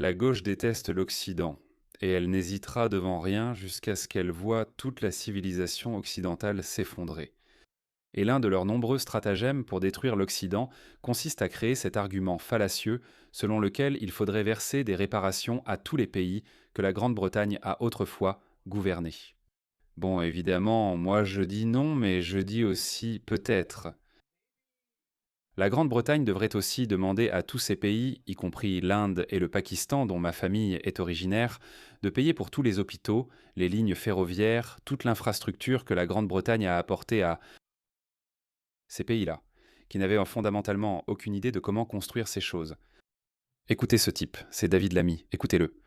La gauche déteste l'Occident, et elle n'hésitera devant rien jusqu'à ce qu'elle voie toute la civilisation occidentale s'effondrer. Et l'un de leurs nombreux stratagèmes pour détruire l'Occident consiste à créer cet argument fallacieux selon lequel il faudrait verser des réparations à tous les pays que la Grande-Bretagne a autrefois gouvernés. Bon, évidemment, moi je dis non, mais je dis aussi peut-être. La Grande-Bretagne devrait aussi demander à tous ces pays, y compris l'Inde et le Pakistan dont ma famille est originaire, de payer pour tous les hôpitaux, les lignes ferroviaires, toute l'infrastructure que la Grande-Bretagne a apportée à ces pays-là, qui n'avaient fondamentalement aucune idée de comment construire ces choses. Écoutez ce type, c'est David Lamy, écoutez-le.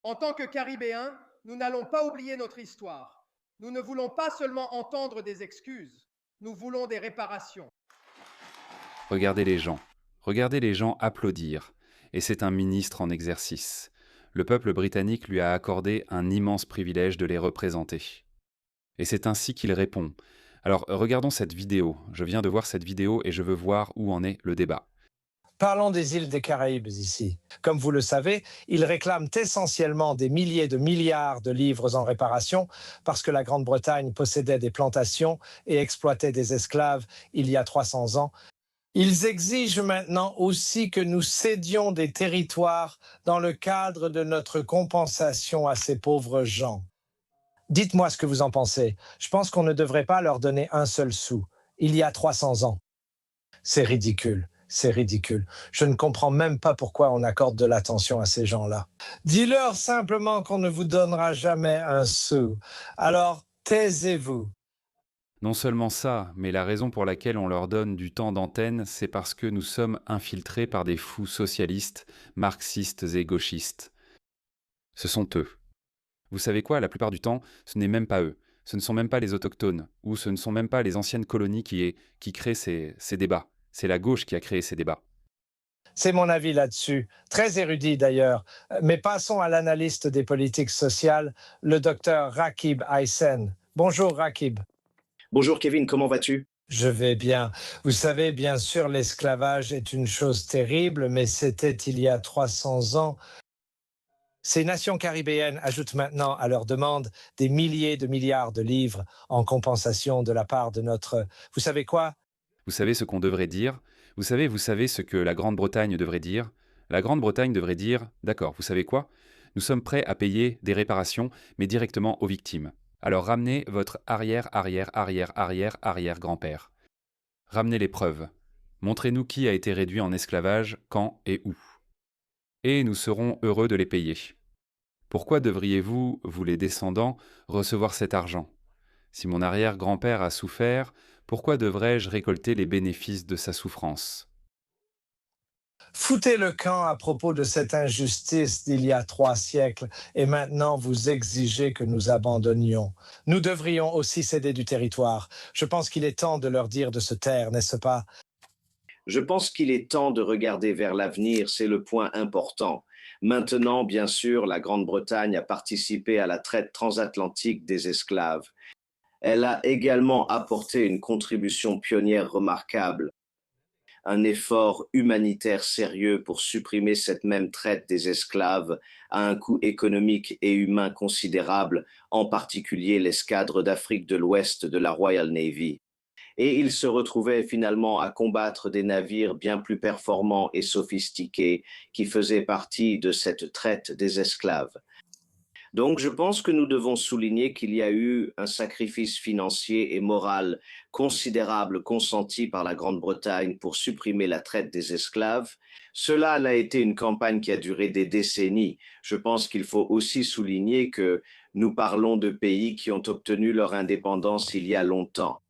En tant que Caribéens, nous n'allons pas oublier notre histoire. Nous ne voulons pas seulement entendre des excuses, nous voulons des réparations. Regardez les gens applaudir, et c'est un ministre en exercice. Le peuple britannique lui a accordé un immense privilège de les représenter. Et c'est ainsi qu'il répond. Alors regardons cette vidéo. Je viens de voir cette vidéo et je veux voir où en est le débat. Parlons des îles des Caraïbes ici. Comme vous le savez, ils réclament essentiellement des milliers de milliards de livres en réparation parce que la Grande-Bretagne possédait des plantations et exploitait des esclaves il y a 300 ans. Ils exigent maintenant aussi que nous cédions des territoires dans le cadre de notre compensation à ces pauvres gens. Dites-moi ce que vous en pensez. Je pense qu'on ne devrait pas leur donner un seul sou. Il y a 300 ans. C'est ridicule. C'est ridicule. Je ne comprends même pas pourquoi on accorde de l'attention à ces gens-là. Dis-leur simplement qu'on ne vous donnera jamais un sou. Alors, taisez-vous. Non seulement ça, mais la raison pour laquelle on leur donne du temps d'antenne, c'est parce que nous sommes infiltrés par des fous socialistes, marxistes et gauchistes. Ce sont eux. Vous savez quoi, la plupart du temps, ce n'est même pas eux. Ce ne sont même pas les autochtones, ou ce ne sont même pas les anciennes colonies qui créent ces débats. C'est la gauche qui a créé ces débats. C'est mon avis là-dessus, très érudit d'ailleurs. Mais passons à l'analyste des politiques sociales, le docteur Rakib Aysen. Bonjour Rakib. Bonjour Kevin, comment vas-tu? Je vais bien. Vous savez, bien sûr, l'esclavage est une chose terrible, mais c'était il y a 300 ans. Ces nations caribéennes ajoutent maintenant à leur demande des milliers de milliards de livres en compensation de la part de notre... Vous savez quoi? Vous savez ce qu'on devrait dire. Vous savez ce que la Grande-Bretagne devrait dire. La Grande-Bretagne devrait dire, d'accord, vous savez quoi? Nous sommes prêts à payer des réparations, mais directement aux victimes. Alors ramenez votre arrière-arrière-arrière-arrière-arrière-grand-père. Ramenez les preuves. Montrez-nous qui a été réduit en esclavage, quand et où. Et nous serons heureux de les payer. Pourquoi devriez-vous, vous les descendants, recevoir cet argent? Si mon arrière-grand-père a souffert, pourquoi devrais-je récolter les bénéfices de sa souffrance? Foutez le camp à propos de cette injustice d'il y a 3 siècles et maintenant vous exigez que nous abandonnions. Nous devrions aussi céder du territoire. Je pense qu'il est temps de leur dire de se taire, n'est-ce pas? Je pense qu'il est temps de regarder vers l'avenir, c'est le point important. Maintenant, bien sûr, la Grande-Bretagne a participé à la traite transatlantique des esclaves. Elle a également apporté une contribution pionnière remarquable, un effort humanitaire sérieux pour supprimer cette même traite des esclaves à un coût économique et humain considérable, en particulier l'escadre d'Afrique de l'Ouest de la Royal Navy. Et il se retrouvait finalement à combattre des navires bien plus performants et sophistiqués qui faisaient partie de cette traite des esclaves. Donc je pense que nous devons souligner qu'il y a eu un sacrifice financier et moral considérable consenti par la Grande-Bretagne pour supprimer la traite des esclaves. Cela n'a été une campagne qui a duré des décennies. Je pense qu'il faut aussi souligner que nous parlons de pays qui ont obtenu leur indépendance il y a longtemps.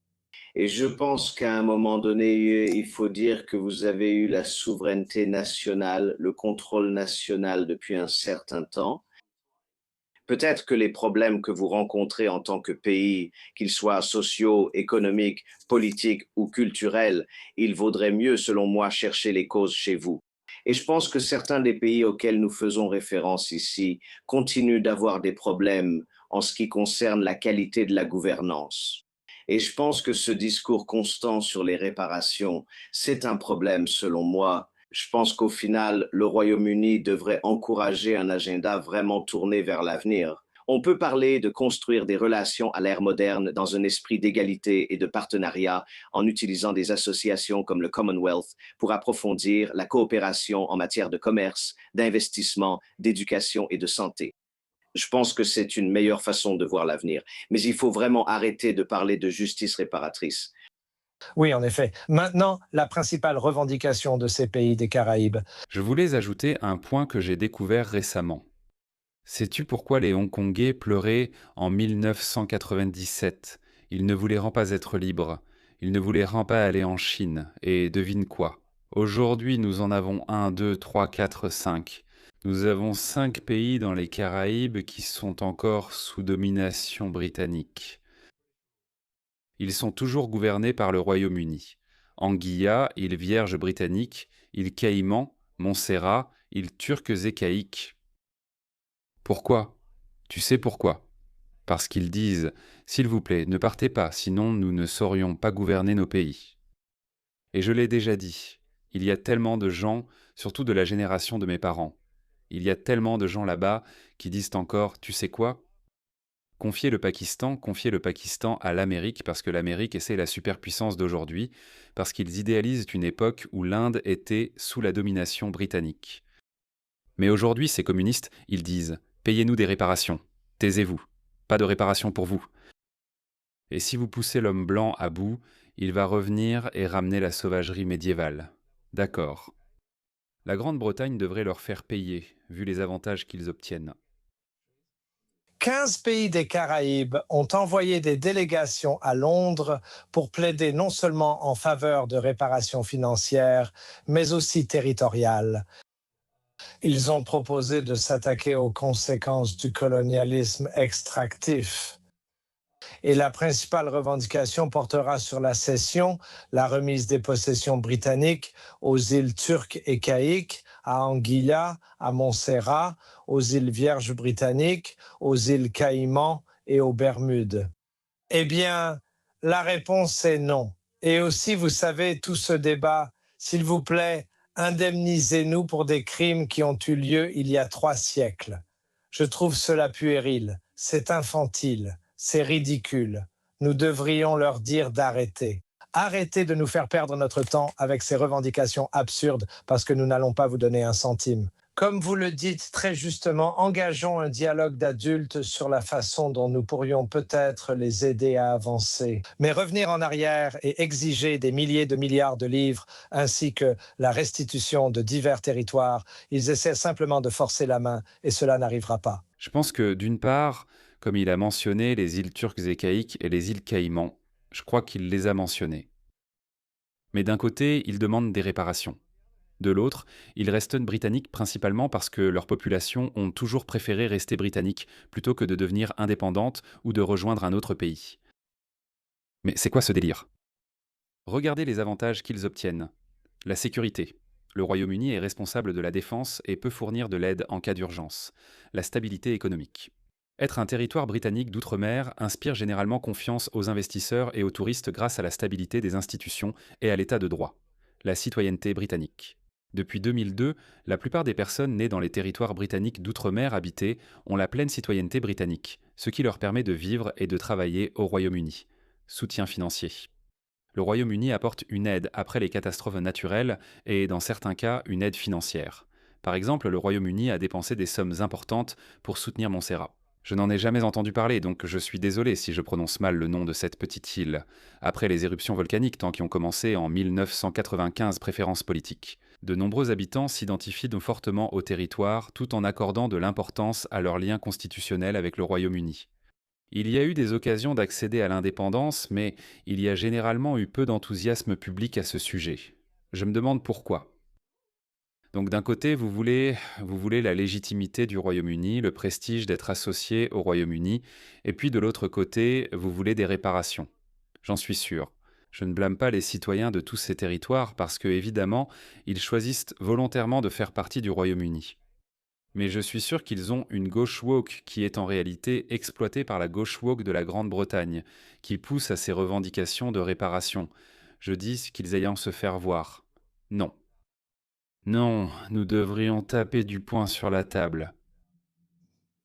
Et je pense qu'à un moment donné, il faut dire que vous avez eu la souveraineté nationale, le contrôle national depuis un certain temps. Peut-être que les problèmes que vous rencontrez en tant que pays, qu'ils soient sociaux, économiques, politiques ou culturels, il vaudrait mieux, selon moi, chercher les causes chez vous. Et je pense que certains des pays auxquels nous faisons référence ici continuent d'avoir des problèmes en ce qui concerne la qualité de la gouvernance. Et je pense que ce discours constant sur les réparations, c'est un problème, selon moi, Je pense qu'au final, le Royaume-Uni devrait encourager un agenda vraiment tourné vers l'avenir. On peut parler de construire des relations à l'ère moderne dans un esprit d'égalité et de partenariat en utilisant des associations comme le Commonwealth pour approfondir la coopération en matière de commerce, d'investissement, d'éducation et de santé. Je pense que c'est une meilleure façon de voir l'avenir. Mais il faut vraiment arrêter de parler de justice réparatrice. Oui, en effet. Maintenant, la principale revendication de ces pays des Caraïbes. Je voulais ajouter un point que j'ai découvert récemment. Sais-tu pourquoi les Hongkongais pleuraient en 1997? Ils ne voulaient pas être libres. Ils ne voulaient pas aller en Chine. Et devine quoi? Aujourd'hui, nous en avons un, deux, trois, quatre, cinq. Nous avons 5 pays dans les Caraïbes qui sont encore sous domination britannique. Ils sont toujours gouvernés par le Royaume-Uni. Anguilla, île Vierge britannique, île Caïman, Montserrat, îles turques et caïques. Pourquoi? Tu sais pourquoi? Parce qu'ils disent « S'il vous plaît, ne partez pas, sinon nous ne saurions pas gouverner nos pays. » Et je l'ai déjà dit, il y a tellement de gens, surtout de la génération de mes parents, il y a tellement de gens là-bas qui disent encore « Tu sais quoi? Confiez le Pakistan à l'Amérique parce que l'Amérique c'est la superpuissance d'aujourd'hui, parce qu'ils idéalisent une époque où l'Inde était sous la domination britannique. Mais aujourd'hui, ces communistes, ils disent « Payez-nous des réparations, taisez-vous, pas de réparations pour vous. » Et si vous poussez l'homme blanc à bout, il va revenir et ramener la sauvagerie médiévale. D'accord. La Grande-Bretagne devrait leur faire payer, vu les avantages qu'ils obtiennent. 15 pays des Caraïbes ont envoyé des délégations à Londres pour plaider non seulement en faveur de réparations financières, mais aussi territoriales. Ils ont proposé de s'attaquer aux conséquences du colonialisme extractif. Et la principale revendication portera sur la cession, la remise des possessions britanniques aux îles turques et caïques, à Anguilla, à Montserrat, aux îles Vierges britanniques, aux îles Caïmans et aux Bermudes. Eh bien, la réponse est non. Et aussi, vous savez, tout ce débat, s'il vous plaît, indemnisez-nous pour des crimes qui ont eu lieu il y a 3 siècles. Je trouve cela puéril, c'est infantile, c'est ridicule. Nous devrions leur dire d'arrêter. Arrêtez de nous faire perdre notre temps avec ces revendications absurdes parce que nous n'allons pas vous donner un centime. Comme vous le dites très justement, engageons un dialogue d'adultes sur la façon dont nous pourrions peut-être les aider à avancer. Mais revenir en arrière et exiger des milliers de milliards de livres ainsi que la restitution de divers territoires, ils essaient simplement de forcer la main et cela n'arrivera pas. Je pense que d'une part, comme il a mentionné les îles turques et caïques et les îles Caïmans, je crois qu'il les a mentionnées. Mais d'un côté, il demande des réparations. De l'autre, ils restent britanniques principalement parce que leurs populations ont toujours préféré rester britanniques plutôt que de devenir indépendantes ou de rejoindre un autre pays. Mais c'est quoi ce délire? Regardez les avantages qu'ils obtiennent. La sécurité. Le Royaume-Uni est responsable de la défense et peut fournir de l'aide en cas d'urgence. La stabilité économique. Être un territoire britannique d'outre-mer inspire généralement confiance aux investisseurs et aux touristes grâce à la stabilité des institutions et à l'état de droit. La citoyenneté britannique. Depuis 2002, la plupart des personnes nées dans les territoires britanniques d'outre-mer habités ont la pleine citoyenneté britannique, ce qui leur permet de vivre et de travailler au Royaume-Uni. Soutien financier. Le Royaume-Uni apporte une aide après les catastrophes naturelles et, dans certains cas, une aide financière. Par exemple, le Royaume-Uni a dépensé des sommes importantes pour soutenir Montserrat. Je n'en ai jamais entendu parler, donc je suis désolé si je prononce mal le nom de cette petite île, après les éruptions volcaniques tant qui ont commencé en 1995 préférences politiques. De nombreux habitants s'identifient donc fortement au territoire tout en accordant de l'importance à leurs liens constitutionnels avec le Royaume-Uni. Il y a eu des occasions d'accéder à l'indépendance, mais il y a généralement eu peu d'enthousiasme public à ce sujet. Je me demande pourquoi. Donc d'un côté, vous voulez la légitimité du Royaume-Uni, le prestige d'être associé au Royaume-Uni, et puis de l'autre côté, vous voulez des réparations. J'en suis sûr. Je ne blâme pas les citoyens de tous ces territoires parce que, évidemment, ils choisissent volontairement de faire partie du Royaume-Uni. Mais je suis sûr qu'ils ont une gauche woke qui est en réalité exploitée par la gauche woke de la Grande-Bretagne, qui pousse à ces revendications de réparation. Je dis qu'ils aillent se faire voir. Non. Non, nous devrions taper du poing sur la table.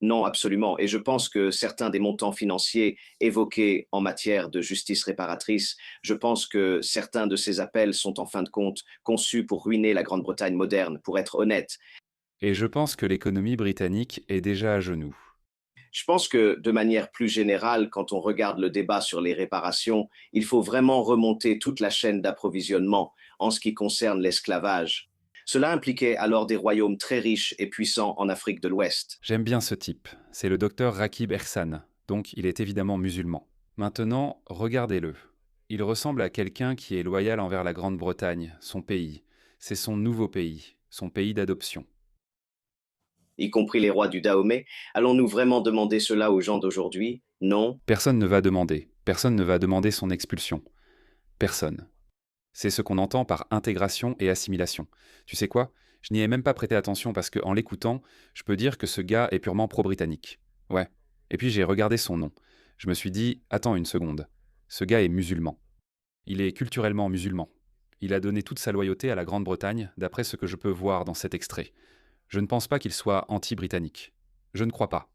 Non, absolument. Et je pense que certains des montants financiers évoqués en matière de justice réparatrice, je pense que certains de ces appels sont en fin de compte conçus pour ruiner la Grande-Bretagne moderne, pour être honnête. Et je pense que l'économie britannique est déjà à genoux. Je pense que de manière plus générale, quand on regarde le débat sur les réparations, il faut vraiment remonter toute la chaîne d'approvisionnement en ce qui concerne l'esclavage. Cela impliquait alors des royaumes très riches et puissants en Afrique de l'Ouest. J'aime bien ce type. C'est le docteur Rakib Ehsan, donc il est évidemment musulman. Maintenant, regardez-le. Il ressemble à quelqu'un qui est loyal envers la Grande-Bretagne, son pays. C'est son nouveau pays, son pays d'adoption. Y compris les rois du Dahomey. Allons-nous vraiment demander cela aux gens d'aujourd'hui? Non. Personne ne va demander son expulsion. Personne. C'est ce qu'on entend par intégration et assimilation. Tu sais quoi? Je n'y ai même pas prêté attention parce qu'en l'écoutant, je peux dire que ce gars est purement pro-britannique. Ouais. Et puis j'ai regardé son nom. Je me suis dit, attends une seconde. Ce gars est musulman. Il est culturellement musulman. Il a donné toute sa loyauté à la Grande-Bretagne, d'après ce que je peux voir dans cet extrait. Je ne pense pas qu'il soit anti-britannique. Je ne crois pas.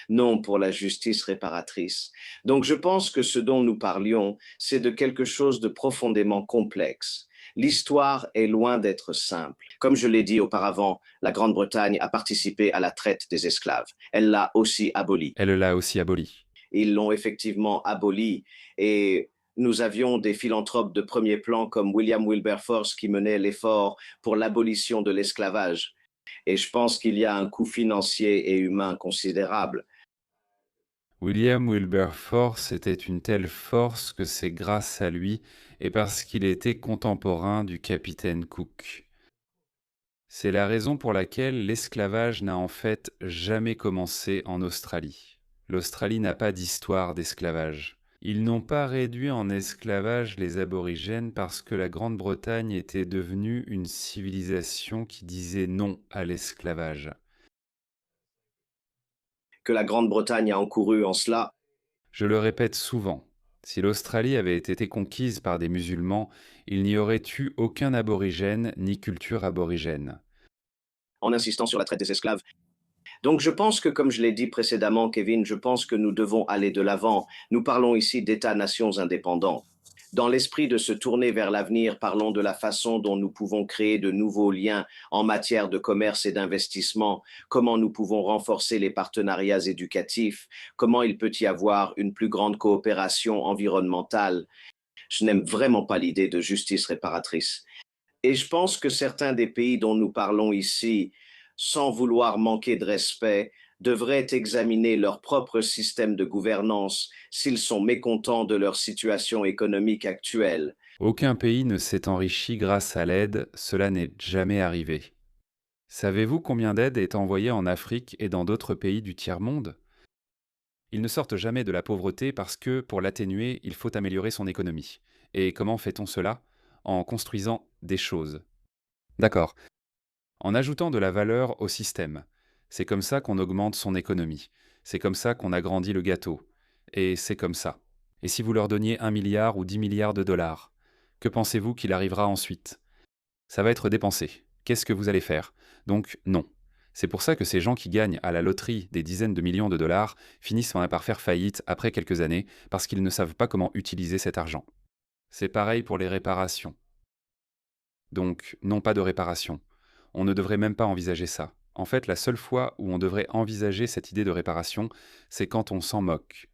Non pour la justice réparatrice. Donc je pense que ce dont nous parlions, c'est de quelque chose de profondément complexe. L'histoire est loin d'être simple. Comme je l'ai dit auparavant, la Grande-Bretagne a participé à la traite des esclaves. Elle l'a aussi abolie. Elle l'a aussi aboli. Ils l'ont effectivement abolie et nous avions des philanthropes de premier plan comme William Wilberforce qui menait l'effort pour l'abolition de l'esclavage. Et je pense qu'il y a un coût financier et humain considérable. William Wilberforce était une telle force que c'est grâce à lui et parce qu'il était contemporain du capitaine Cook. C'est la raison pour laquelle l'esclavage n'a en fait jamais commencé en Australie. L'Australie n'a pas d'histoire d'esclavage. Ils n'ont pas réduit en esclavage les aborigènes parce que la Grande-Bretagne était devenue une civilisation qui disait non à l'esclavage. Que la Grande-Bretagne a encouru en cela. Je le répète souvent, si l'Australie avait été conquise par des musulmans, il n'y aurait eu aucun aborigène ni culture aborigène. En insistant sur la traite des esclaves. Donc je pense que, comme je l'ai dit précédemment, Kevin, je pense que nous devons aller de l'avant. Nous parlons ici d'États-nations indépendants. Dans l'esprit de se tourner vers l'avenir, parlons de la façon dont nous pouvons créer de nouveaux liens en matière de commerce et d'investissement, comment nous pouvons renforcer les partenariats éducatifs, comment il peut y avoir une plus grande coopération environnementale. Je n'aime vraiment pas l'idée de justice réparatrice. Et je pense que certains des pays dont nous parlons ici, sans vouloir manquer de respect, devraient examiner leur propre système de gouvernance s'ils sont mécontents de leur situation économique actuelle. Aucun pays ne s'est enrichi grâce à l'aide, cela n'est jamais arrivé. Savez-vous combien d'aide est envoyée en Afrique et dans d'autres pays du tiers-monde? Ils ne sortent jamais de la pauvreté parce que, pour l'atténuer, il faut améliorer son économie. Et comment fait-on cela? En construisant des choses. D'accord. En ajoutant de la valeur au système. C'est comme ça qu'on augmente son économie. C'est comme ça qu'on agrandit le gâteau. Et c'est comme ça. Et si vous leur donniez 1 milliard ou 10 milliards de dollars, que pensez-vous qu'il arrivera ensuite? Ça va être dépensé. Qu'est-ce que vous allez faire? Donc non. C'est pour ça que ces gens qui gagnent à la loterie des dizaines de millions de dollars finissent par faire faillite après quelques années parce qu'ils ne savent pas comment utiliser cet argent. C'est pareil pour les réparations. Donc non, pas de réparation. On ne devrait même pas envisager ça. En fait, la seule fois où on devrait envisager cette idée de réparation, c'est quand on s'en moque.